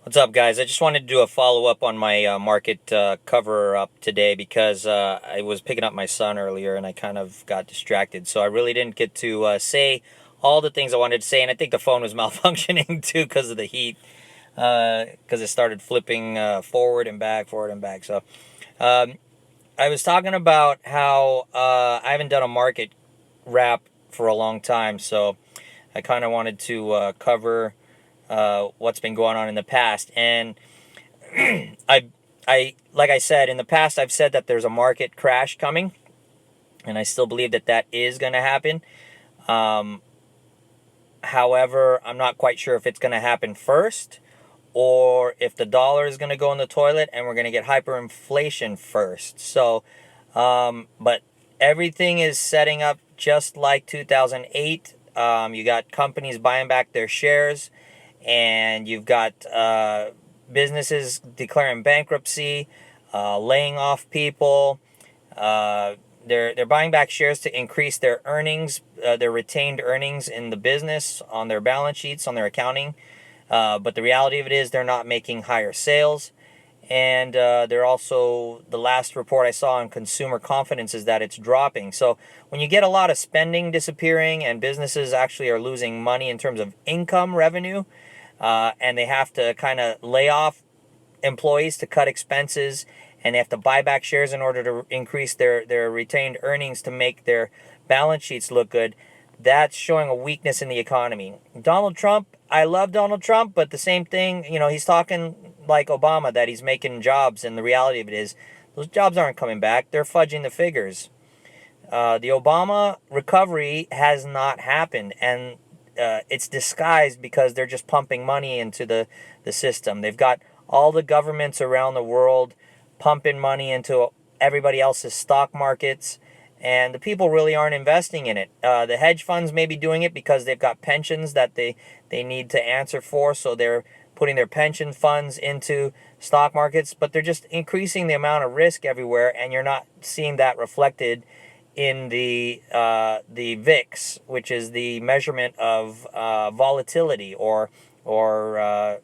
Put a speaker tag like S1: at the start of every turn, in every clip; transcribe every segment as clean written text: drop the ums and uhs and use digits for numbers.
S1: What's up, guys? I just wanted to do a follow-up on my market cover-up today because I was picking up my son earlier and I kind of got distracted. So I really didn't get to say all the things I wanted to say, and I think the phone was malfunctioning too because of the heat, because it started flipping forward and back, forward and back. So um, I was talking about how I haven't done a market wrap for a long time, so I kind of wanted to cover what's been going on in the past. And I, like I said in the past, I've said that there's a market crash coming, and I still believe that that is going to happen. Um, However, I'm not quite sure if it's going to happen first or if the dollar is going to go in the toilet and we're going to get hyperinflation first. But everything is setting up just like 2008. You got companies buying back their shares, and you've got businesses declaring bankruptcy, laying off people. Uh, they're buying back shares to increase their earnings, their retained earnings in the business on their balance sheets, on their accounting. But the reality of it is they're not making higher sales. And they're also, the last report I saw on consumer confidence is that it's dropping. So when you get a lot of spending disappearing and businesses actually are losing money in terms of income revenue, and they have to kind of lay off employees to cut expenses, and they have to buy back shares in order to increase their retained earnings to make their balance sheets look good, that's showing a weakness in the economy. Donald Trump, I love Donald Trump, but the same thing, he's talking like Obama that he's making jobs, and the reality of it is those jobs aren't coming back. They're fudging the figures. The Obama recovery has not happened, and it's disguised because they're just pumping money into the system. They've got all the governments around the world pumping money into everybody else's stock markets, and the people really aren't investing in it. The hedge funds may be doing it because they've got pensions that they need to answer for, so they're putting their pension funds into stock markets, but they're just increasing the amount of risk everywhere, and you're not seeing that reflected in the VIX, which is the measurement of volatility or a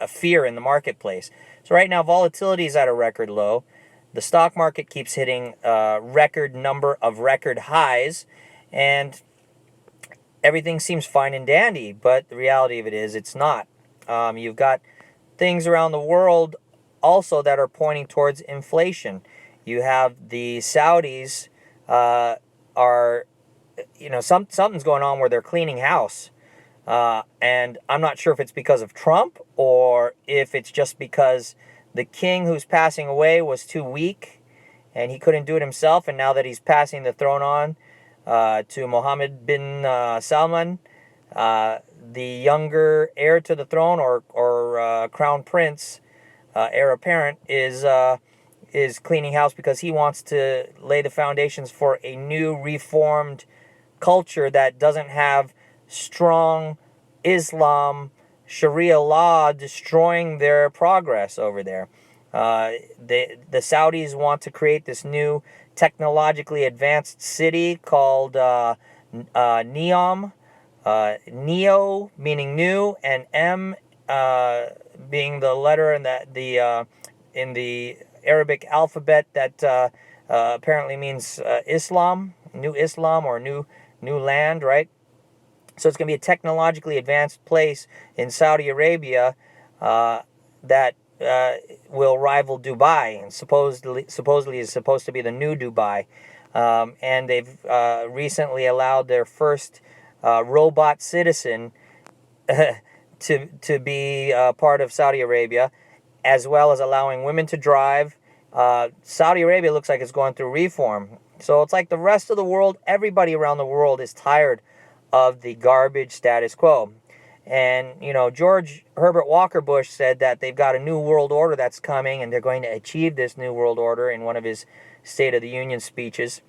S1: fear in the marketplace. So right now volatility is at a record low. The stock market keeps hitting a record number of record highs, and everything seems fine and dandy. But the reality of it is, it's not. You've got things around the world also that are pointing towards inflation. You have the Saudis are, something's going on where they're cleaning house. And I'm not sure if it's because of Trump or if it's just because the king who's passing away was too weak and he couldn't do it himself. And now that he's passing the throne on to Mohammed bin Salman, the younger heir to the throne or crown prince, heir apparent, is cleaning house because he wants to lay the foundations for a new reformed culture that doesn't have strong Islam, Sharia law destroying their progress over there. The Saudis want to create this new technologically advanced city called Neom, Neo meaning new, and M being the letter in the Arabic alphabet that apparently means Islam, new Islam, or new land, right? So it's going to be a technologically advanced place in Saudi Arabia that will rival Dubai, and supposedly is supposed to be the new Dubai. And they've recently allowed their first robot citizen to be part of Saudi Arabia, as well as allowing women to drive. Saudi Arabia looks like it's going through reform. So it's like the rest of the world, everybody around the world is tired of the garbage status quo. And, George Herbert Walker Bush said that they've got a new world order that's coming, and they're going to achieve this new world order in one of his State of the Union speeches.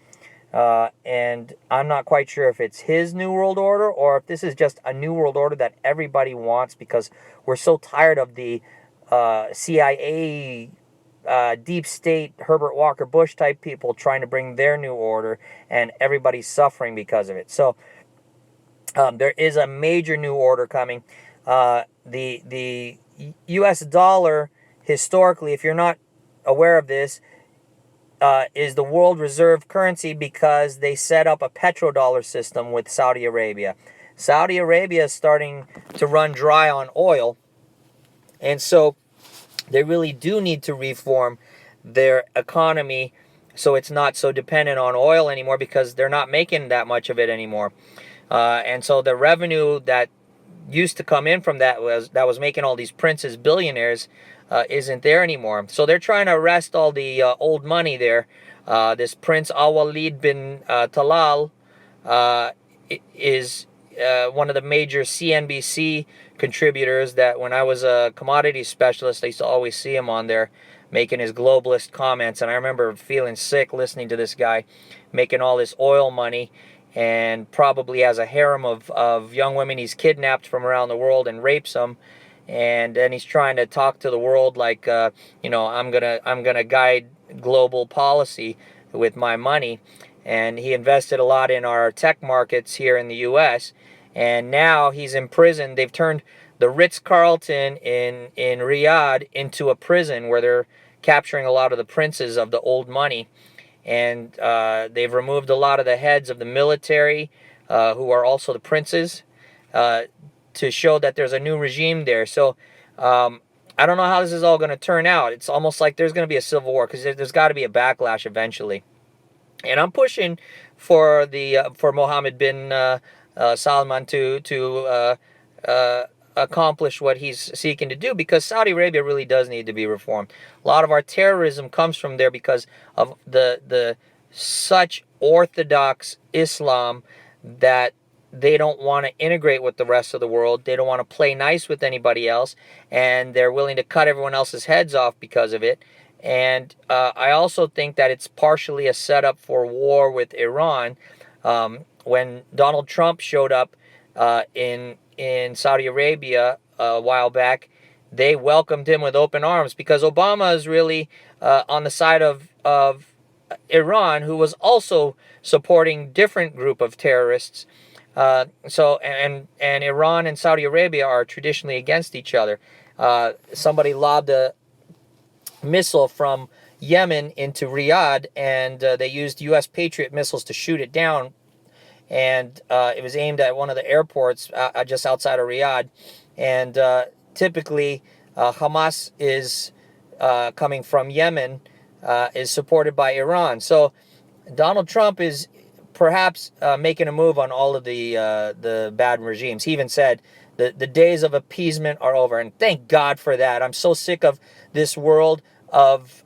S1: And I'm not quite sure if it's his new world order or if this is just a new world order that everybody wants because we're so tired of the CIA, deep state, Herbert Walker Bush type people trying to bring their new order, and everybody's suffering because of it. So there is a major new order coming. The U.S. dollar, historically, if you're not aware of this, is the world reserve currency because they set up a petrodollar system with Saudi Arabia. Saudi Arabia is starting to run dry on oil, and so they really do need to reform their economy so it's not so dependent on oil anymore, because they're not making that much of it anymore. And so the revenue that used to come in from that was making all these princes billionaires isn't there anymore. So they're trying to arrest all the old money there. This Prince Al-Walid bin Talal uh, is one of the major CNBC contributors that when I was a commodities specialist, I used to always see him on there making his globalist comments. And I remember feeling sick listening to this guy making all this oil money, and probably has a harem of young women he's kidnapped from around the world and rapes them. And then he's trying to talk to the world like, I'm gonna guide global policy with my money. And he invested a lot in our tech markets here in the U.S. And now he's in prison. They've turned the Ritz-Carlton in Riyadh into a prison where they're capturing a lot of the princes of the old money. And they've removed a lot of the heads of the military, who are also the princes, to show that there's a new regime there. So I don't know how this is all going to turn out. It's almost like there's going to be a civil war, because there's got to be a backlash eventually. And I'm pushing for for Mohammed bin Salman to accomplish what he's seeking to do, because Saudi Arabia really does need to be reformed. A lot of our terrorism comes from there because of the such orthodox Islam that they don't want to integrate with the rest of the world. They don't want to play nice with anybody else, and they're willing to cut everyone else's heads off because of it. And I also think that it's partially a setup for war with Iran. When Donald Trump showed up in Saudi Arabia a while back, they welcomed him with open arms, because Obama is really on the side of Iran, who was also supporting different group of terrorists. And Iran and Saudi Arabia are traditionally against each other. Somebody lobbed a missile from Yemen into Riyadh, and they used U.S. Patriot missiles to shoot it down. And it was aimed at one of the airports just outside of Riyadh. And typically, Hamas is coming from Yemen, is supported by Iran. So Donald Trump is perhaps making a move on all of the bad regimes. He even said the days of appeasement are over, and thank God for that. I'm so sick of this world of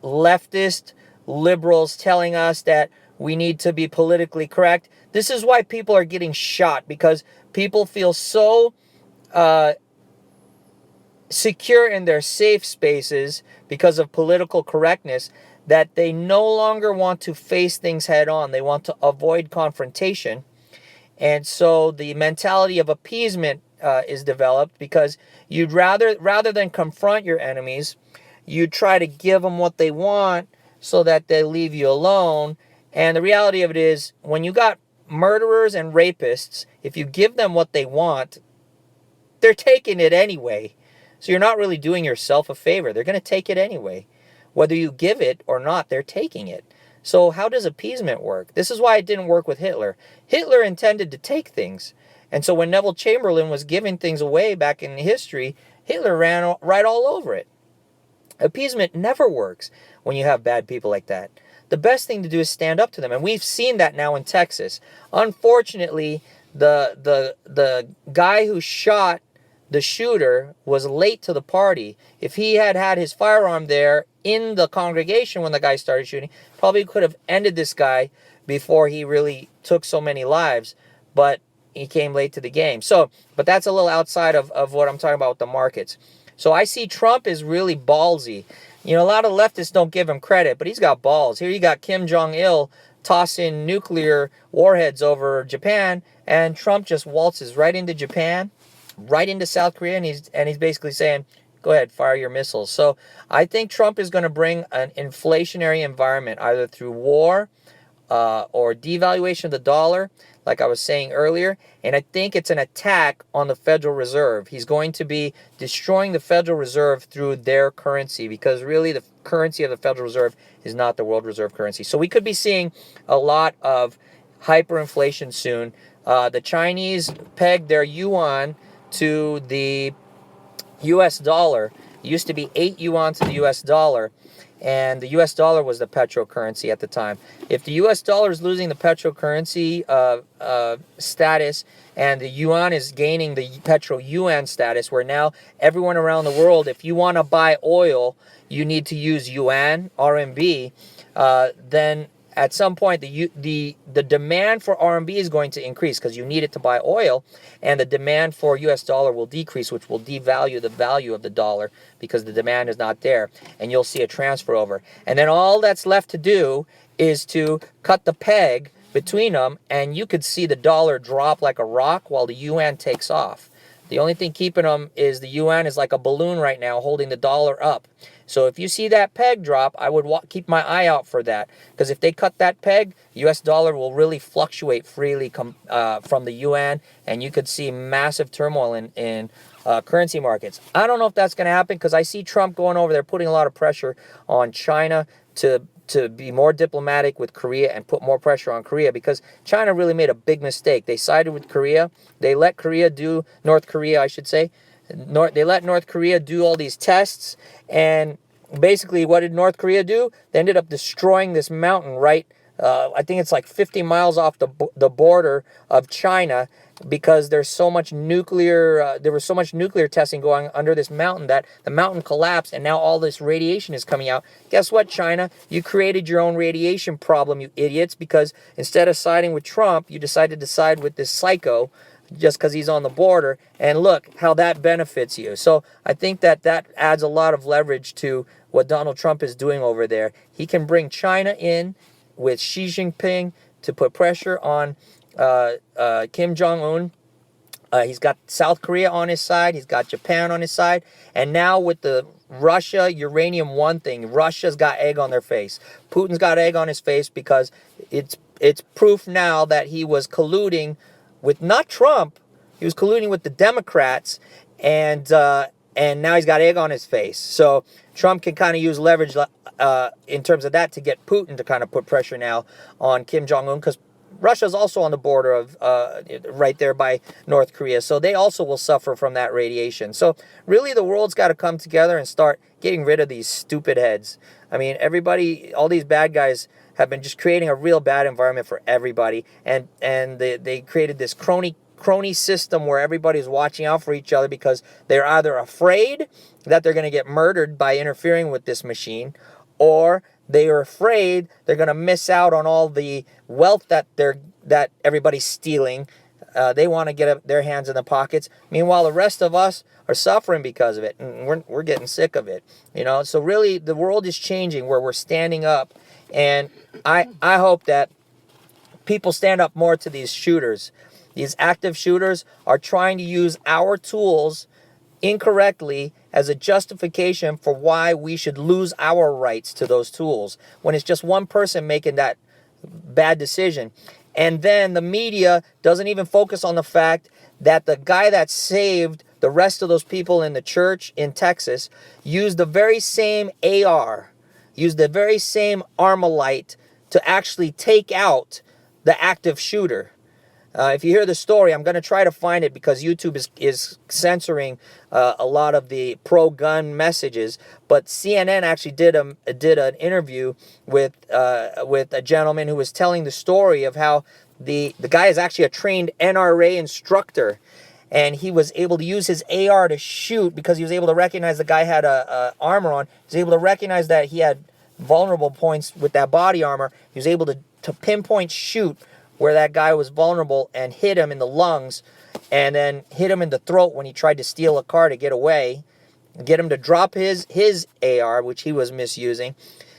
S1: leftist liberals telling us that we need to be politically correct. This is why people are getting shot, because people feel so secure in their safe spaces because of political correctness that they no longer want to face things head on. They want to avoid confrontation. And so the mentality of appeasement is developed, because you'd rather than confront your enemies, you try to give them what they want so that they leave you alone. And the reality of it is, when you got murderers and rapists, if you give them what they want, they're taking it anyway. So you're not really doing yourself a favor. They're going to take it anyway. Whether you give it or not, they're taking it. So how does appeasement work? This is why it didn't work with Hitler. Hitler intended to take things. And so when Neville Chamberlain was giving things away back in history, Hitler ran right all over it. Appeasement never works when you have bad people like that. The best thing to do is stand up to them. And we've seen that now in Texas. Unfortunately, the guy who shot the shooter was late to the party. If he had had his firearm there in the congregation when the guy started shooting, probably could have ended this guy before he really took so many lives. But he came late to the game. But that's a little outside of what I'm talking about with the markets. So I see Trump is really ballsy. A lot of leftists don't give him credit, but he's got balls. Here you got Kim Jong-il tossing nuclear warheads over Japan, and Trump just waltzes right into Japan, right into South Korea, and he's basically saying, go ahead, fire your missiles. So I think Trump is going to bring an inflationary environment, either through war or devaluation of the dollar. like I was saying earlier, and I think it's an attack on the Federal Reserve. He's going to be destroying the Federal Reserve through their currency, because really the currency of the Federal Reserve is not the world reserve currency. So we could be seeing a lot of hyperinflation soon. The Chinese pegged their yuan to the US dollar. It used to be 8 yuan to the US dollar, and the US dollar was the petro currency at the time. If the US dollar is losing the petro currency status, and the yuan is gaining the petro yuan status, where now everyone around the world, if you want to buy oil, you need to use yuan, RMB, then at some point the demand for RMB is going to increase because you need it to buy oil, and the demand for US dollar will decrease, which will devalue the value of the dollar because the demand is not there, and you'll see a transfer over. And then all that's left to do is to cut the peg between them, and you could see the dollar drop like a rock while the yuan takes off. The only thing keeping them is the yuan is like a balloon right now holding the dollar up. So if you see that peg drop, I would keep my eye out for that, because if they cut that peg, US dollar will really fluctuate freely from the yuan, and you could see massive turmoil in currency markets. I don't know if that's going to happen, because I see Trump going over there putting a lot of pressure on China to be more diplomatic with Korea and put more pressure on Korea, because China really made a big mistake. They sided with Korea. They let North Korea, I should say. They let North Korea do all these tests, and basically what did North Korea do? They ended up destroying this mountain right, I think it's like 50 miles off the border of China, because there's so much nuclear, there was so much nuclear testing going under this mountain that the mountain collapsed, and now all this radiation is coming out. Guess what, China? You created your own radiation problem, you idiots, because instead of siding with Trump, you decided to side with this psycho just because he's on the border, and look how that benefits you. So I think that adds a lot of leverage to what Donald Trump is doing over there. He can bring China in with Xi Jinping to put pressure on Kim Jong-un. He's got South Korea on his side. He's got Japan on his side. And now with the Russia Uranium One thing, Russia's got egg on their face. Putin's got egg on his face, because it's proof now that he was colluding with not Trump, he was colluding with the Democrats, and now he's got egg on his face. So Trump can kind of use leverage in terms of that to get Putin to kind of put pressure now on Kim Jong-un, because Russia's also on the border of right there by North Korea, so they also will suffer from that radiation. So really the world's got to come together and start getting rid of these stupid heads. I mean, everybody, all these bad guys have been just creating a real bad environment for everybody, and they created this crony system where everybody's watching out for each other, because they're either afraid that they're going to get murdered by interfering with this machine, or they are afraid they're going to miss out on all the wealth that everybody's stealing. They want to get their hands in the pockets. Meanwhile, the rest of us are suffering because of it, and we're getting sick of it. So really the world is changing, where we're standing up, and I hope that people stand up more to these shooters. These active shooters are trying to use our tools incorrectly as a justification for why we should lose our rights to those tools, when it's just one person making that bad decision. And then the media doesn't even focus on the fact that the guy that saved the rest of those people in the church in Texas used the very same AR, used the very same Armalite to actually take out the active shooter. If you hear the story, I'm going to try to find it, because YouTube is censoring a lot of the pro-gun messages. But CNN actually did an interview with a gentleman who was telling the story of how the guy is actually a trained NRA instructor, and he was able to use his AR to shoot, because he was able to recognize the guy had a armor on. He was able to recognize that he had vulnerable points with that body armor. He was able to pinpoint shoot where that guy was vulnerable and hit him in the lungs, and then hit him in the throat when he tried to steal a car to get away, get him to drop his AR, which he was misusing.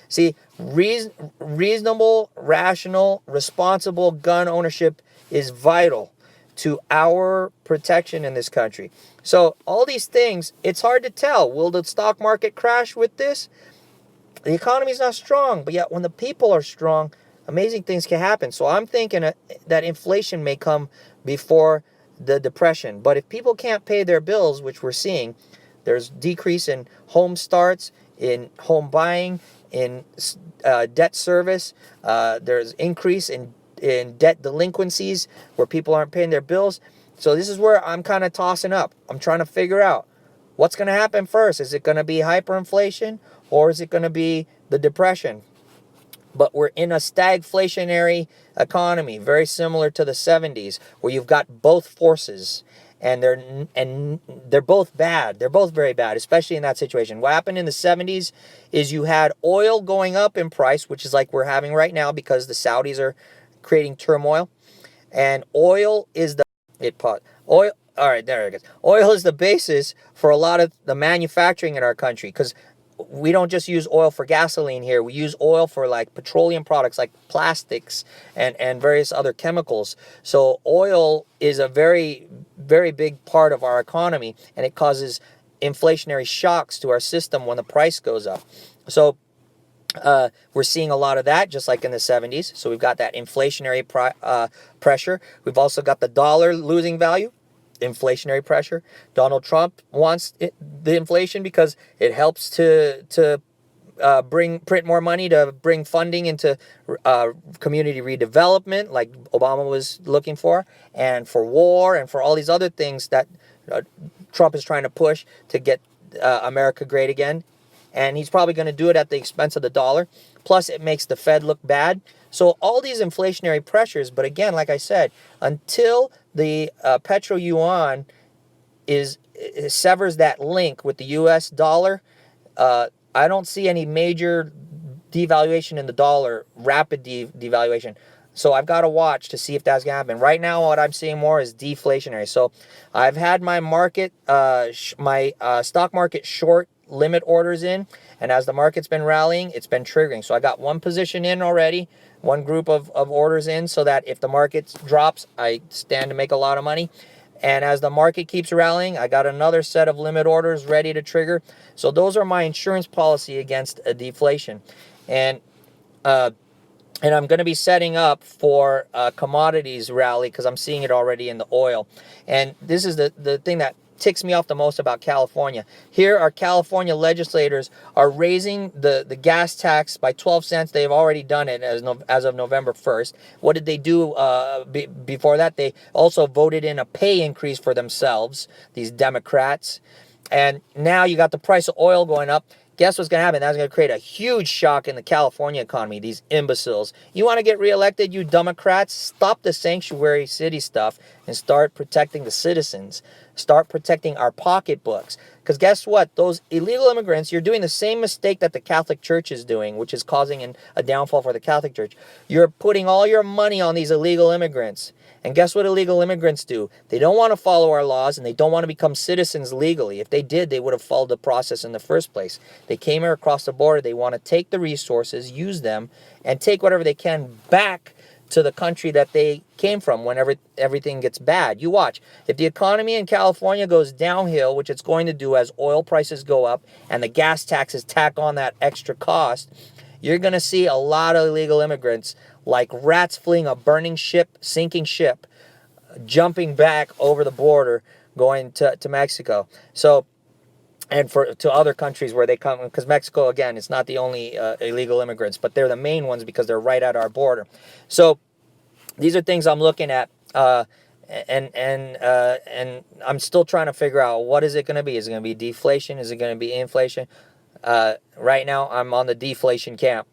S1: See, reasonable, rational, responsible gun ownership is vital to our protection in this country. So all these things, it's hard to tell. Will the stock market crash with this? The economy's not strong, but yet when the people are strong, amazing things can happen. So I'm thinking that inflation may come before the depression. But if people can't pay their bills, which we're seeing, there's decrease in home starts, in home buying, in debt service. There's increase in debt delinquencies where people aren't paying their bills. So this is where I'm kind of tossing up. I'm trying to figure out what's going to happen first. Is it going to be hyperinflation or is it going to be the depression? But we're in a stagflationary economy, very similar to the 70s, where you've got both forces, and they're both bad. They're both very bad, especially in that situation. What happened in the 70s is you had oil going up in price, which is like we're having right now because the Saudis are creating turmoil, and oil is the oil. All right, there it goes. Oil is the basis for a lot of the manufacturing in our country because we don't just use oil for gasoline here. We use oil for like petroleum products like plastics and various other chemicals. So oil is a very, very big part of our economy, and it causes inflationary shocks to our system when the price goes up. So we're seeing a lot of that, just like in the 70s. So we've got that inflationary pressure. We've also got the dollar losing value, inflationary pressure. Donald Trump wants the inflation because it helps to print more money to bring funding into community redevelopment, like Obama was looking for, and for war, and for all these other things that Trump is trying to push to get America great again. And he's probably going to do it at the expense of the dollar. Plus, it makes the Fed look bad. So all these inflationary pressures, but again, like I said, until the petro yuan severs that link with the U.S. dollar, I don't see any major devaluation in the dollar, rapid devaluation. So I've got to watch to see if that's going to happen. Right now, what I'm seeing more is deflationary. So I've had my market, my stock market short limit orders in, and as the market's been rallying, it's been triggering. So I got one position in already, one group of orders in, so that if the market drops, I stand to make a lot of money. And as the market keeps rallying, I got another set of limit orders ready to trigger. So those are my insurance policy against a deflation. And I'm going to be setting up for commodities rally because I'm seeing it already in the oil. And this is the thing that ticks me off the most about California. Here, our California legislators are raising the gas tax by 12 cents. They've already done it as of November 1st. What did they do before that? They also voted in a pay increase for themselves, these Democrats. And now you got the price of oil going up. Guess what's going to happen? That's going to create a huge shock in the California economy, these imbeciles. You want to get reelected, you Democrats? Stop the sanctuary city stuff and start protecting the citizens. Start protecting our pocketbooks. Because guess what? Those illegal immigrants, you're doing the same mistake that the Catholic Church is doing, which is causing a downfall for the Catholic Church. You're putting all your money on these illegal immigrants. And guess what illegal immigrants do? They don't want to follow our laws, and they don't want to become citizens legally. If they did, they would have followed the process in the first place. They came here across the border. They want to take the resources, use them, and take whatever they can back to the country that they came from whenever everything gets bad. You watch. If the economy in California goes downhill, which it's going to do as oil prices go up and the gas taxes tack on that extra cost, you're going to see a lot of illegal immigrants like rats fleeing a burning ship, sinking ship, jumping back over the border, going to Mexico. So, and to other countries where they come, because Mexico, again, it's not the only illegal immigrants, but they're the main ones because they're right at our border. So these are things I'm looking at, and I'm still trying to figure out what is it going to be. Is it going to be deflation? Is it going to be inflation? Right now, I'm on the deflation camp,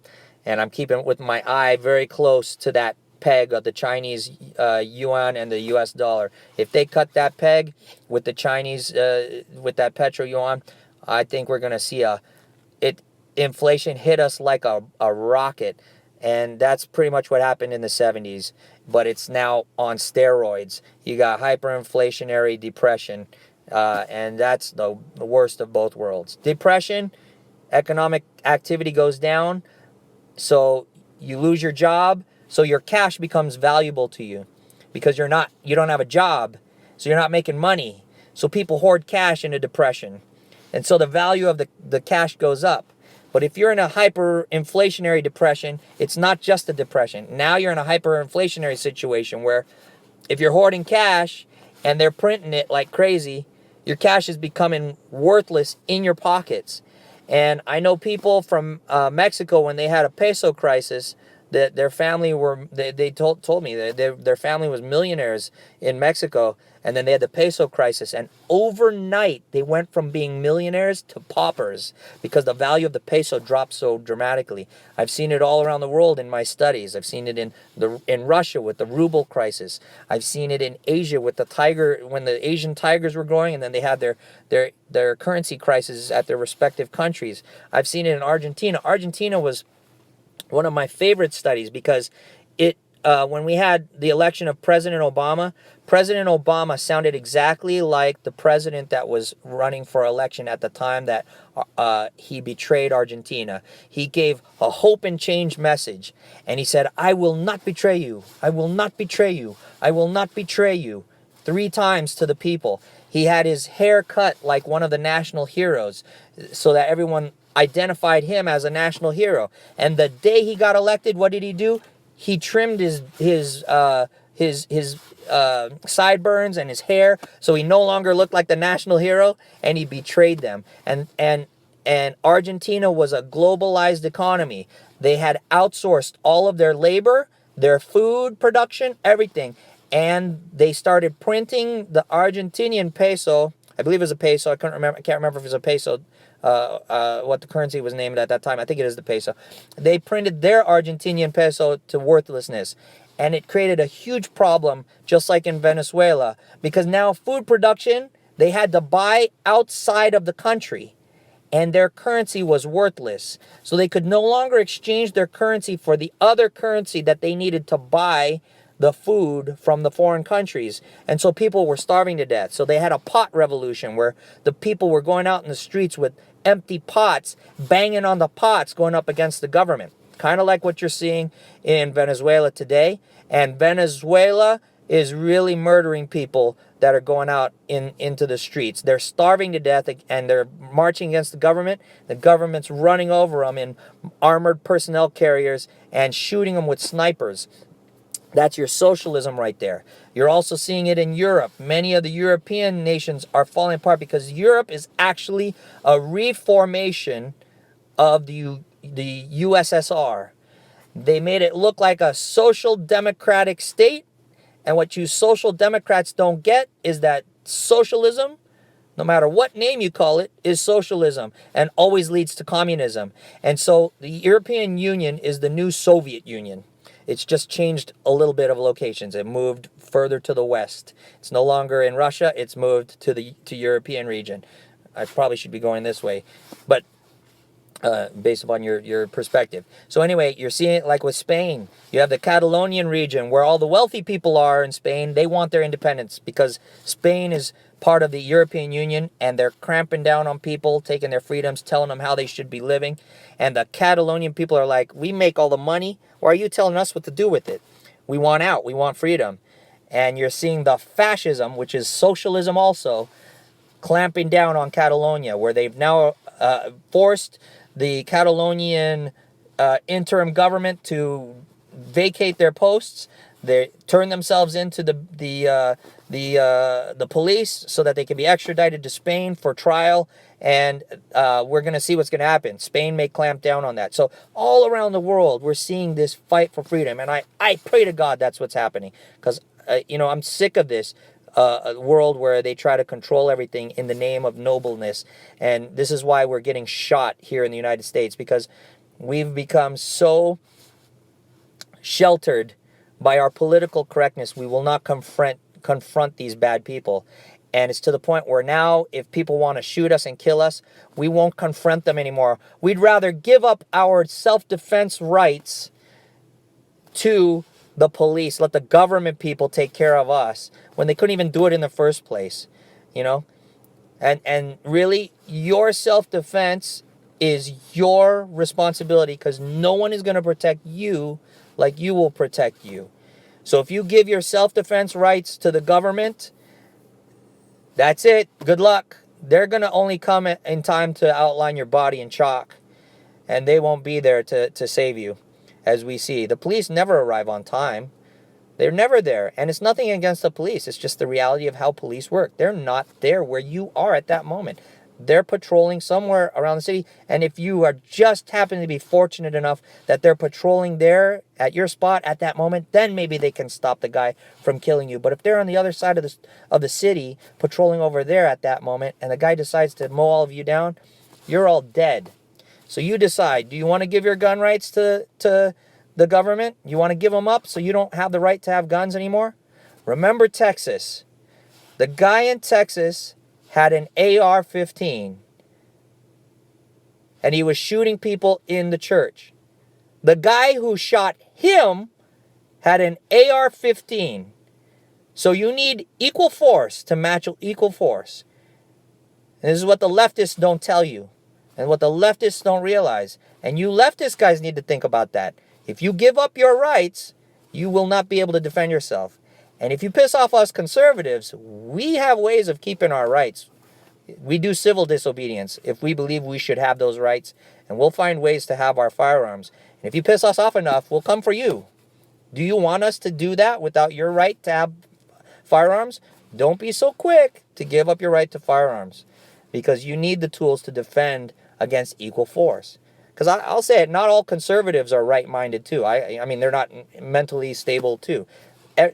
S1: and I'm keeping with my eye very close to that peg of the Chinese yuan and the U.S. dollar. If they cut that peg with the Chinese, with that petro yuan, I think we're going to see inflation hit us like a rocket. And that's pretty much what happened in the 70s. But it's now on steroids. You got hyperinflationary depression. And that's the worst of both worlds. Depression, economic activity goes down. So you lose your job. So your cash becomes valuable to you because you don't have a job. So you're not making money. So people hoard cash in a depression. And so the value of the cash goes up. But if you're in a hyperinflationary depression, it's not just a depression. Now you're in a hyperinflationary situation where if you're hoarding cash and they're printing it like crazy, your cash is becoming worthless in your pockets. And I know people from Mexico, when they had a peso crisis, that their family were, they told me that their family was millionaires in Mexico, and then they had the peso crisis, and overnight they went from being millionaires to paupers because the value of the peso dropped so dramatically. I've seen it all around the world in my studies. I've seen it in Russia with the ruble crisis. I've seen it in Asia with the tiger, when the Asian tigers were growing, and then they had their currency crises at their respective countries. I've seen it in Argentina. Argentina was one of my favorite studies because it when we had the election of President Obama sounded exactly like the president that was running for election at the time that he betrayed Argentina. He gave a hope and change message, and he said, "I will not betray you. I will not betray you. I will not betray you," 3 times to the people. He had his hair cut like one of the national heroes so that everyone identified him as a national hero. And the day he got elected, what did he do? He trimmed his sideburns and his hair so he no longer looked like the national hero, and he betrayed them. And Argentina was a globalized economy. They had outsourced all of their labor, their food production, everything. And they started printing the Argentinian peso. I believe it was a peso. I can't remember if it was a peso, what the currency was named at that time. I think it is the peso. They printed their Argentinian peso to worthlessness. And it created a huge problem, just like in Venezuela. Because now food production, they had to buy outside of the country. And their currency was worthless. So they could no longer exchange their currency for the other currency that they needed to buy the food from the foreign countries. And so people were starving to death. So they had a pot revolution where the people were going out in the streets with empty pots, banging on the pots, going up against the government. Kind of like what you're seeing in Venezuela today. And Venezuela is really murdering people that are going out into the streets. They're starving to death and they're marching against the government. The government's running over them in armored personnel carriers and shooting them with snipers. That's your socialism right there. You're also seeing it in Europe. Many of the European nations are falling apart because Europe is actually a reformation of the USSR. They made it look like a social democratic state. And what you social democrats don't get is that socialism, no matter what name you call it, is socialism and always leads to communism. And so the European Union is the new Soviet Union. It's just changed a little bit of locations. It moved further to the west. It's no longer in Russia. It's moved to the European region. I probably should be going this way, but based upon your perspective. So anyway, you're seeing it like with Spain. You have the Catalonian region where all the wealthy people are in Spain. They want their independence because Spain is part of the European Union and they're cramping down on people, taking their freedoms, telling them how they should be living. And the Catalonian people are like, we make all the money. Why are you telling us what to do with it? We want out. We want freedom. And you're seeing the fascism, which is socialism also, clamping down on Catalonia, where they've now forced the Catalonian interim government to vacate their posts. They turn themselves into the police so that they can be extradited to Spain for trial. And we're going to see what's going to happen. Spain may clamp down on that. So all around the world, we're seeing this fight for freedom. And I pray to God that's what's happening. Because, I'm sick of this world where they try to control everything in the name of nobleness. And this is why we're getting shot here in the United States. Because we've become so sheltered by our political correctness. We will not confront these bad people. And it's to the point where now if people want to shoot us and kill us, we won't confront them anymore. We'd rather give up our self-defense rights to the police, let the government people take care of us when they couldn't even do it in the first place, And really, your self-defense is your responsibility because no one is going to protect you like you will protect you. So if you give your self-defense rights to the government, that's it. Good luck. They're going to only come in time to outline your body in chalk. and they won't be there to save you, as we see. The police never arrive on time. They're never there. And it's nothing against the police. It's just the reality of how police work. They're not there where you are at that moment. They're patrolling somewhere around the city. And if you are just happen to be fortunate enough that they're patrolling there at your spot at that moment, then maybe they can stop the guy from killing you. But if they're on the other side of the city patrolling over there at that moment and the guy decides to mow all of you down, you're all dead. So you decide, do you want to give your gun rights to the government? You want to give them up so you don't have the right to have guns anymore? Remember Texas. The guy in Texas had an AR-15 and he was shooting people in the church. The guy who shot him had an AR-15. So you need equal force to match equal force. And this is what the leftists don't tell you and what the leftists don't realize. And you leftist guys need to think about that. If you give up your rights, you will not be able to defend yourself. And if you piss off us conservatives, we have ways of keeping our rights. We do civil disobedience if we believe we should have those rights, and we'll find ways to have our firearms. And if you piss us off enough, we'll come for you. Do you want us to do that without your right to have firearms? Don't be so quick to give up your right to firearms, because you need the tools to defend against equal force. Because I'll say it, not all conservatives are right-minded too. I mean, they're not mentally stable too.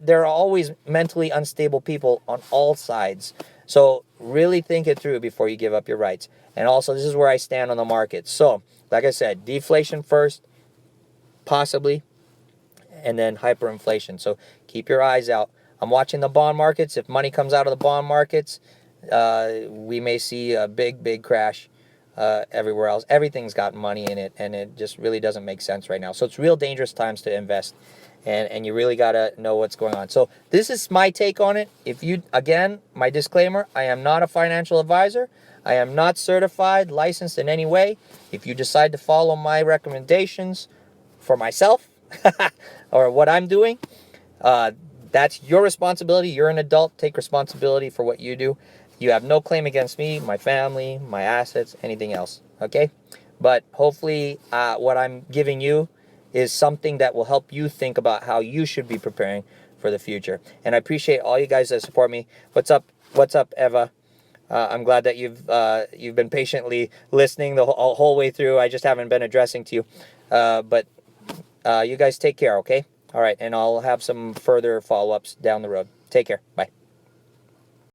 S1: There are always mentally unstable people on all sides. So really think it through before you give up your rights. And also, this is where I stand on the market. So, like I said, deflation first, possibly, and then hyperinflation. So keep your eyes out. I'm watching the bond markets. If money comes out of the bond markets, we may see a big crash everywhere else. Everything's got money in it, and it just really doesn't make sense right now. So it's real dangerous times to invest, and you really got to know what's going on. So this is my take on it. If you, again, my disclaimer, I am not a financial advisor. I am not certified, licensed in any way. If you decide to follow my recommendations for myself or what I'm doing, that's your responsibility. You're an adult. Take responsibility for what you do. You have no claim against me, my family, my assets, anything else, okay? But hopefully what I'm giving you is something that will help you think about how you should be preparing for the future. And I appreciate all you guys that support me. What's up, Eva? I'm glad that you've been patiently listening the whole way through. I just haven't been addressing to you. But you guys take care, okay? All right, and I'll have some further follow-ups down the road. Take care. Bye.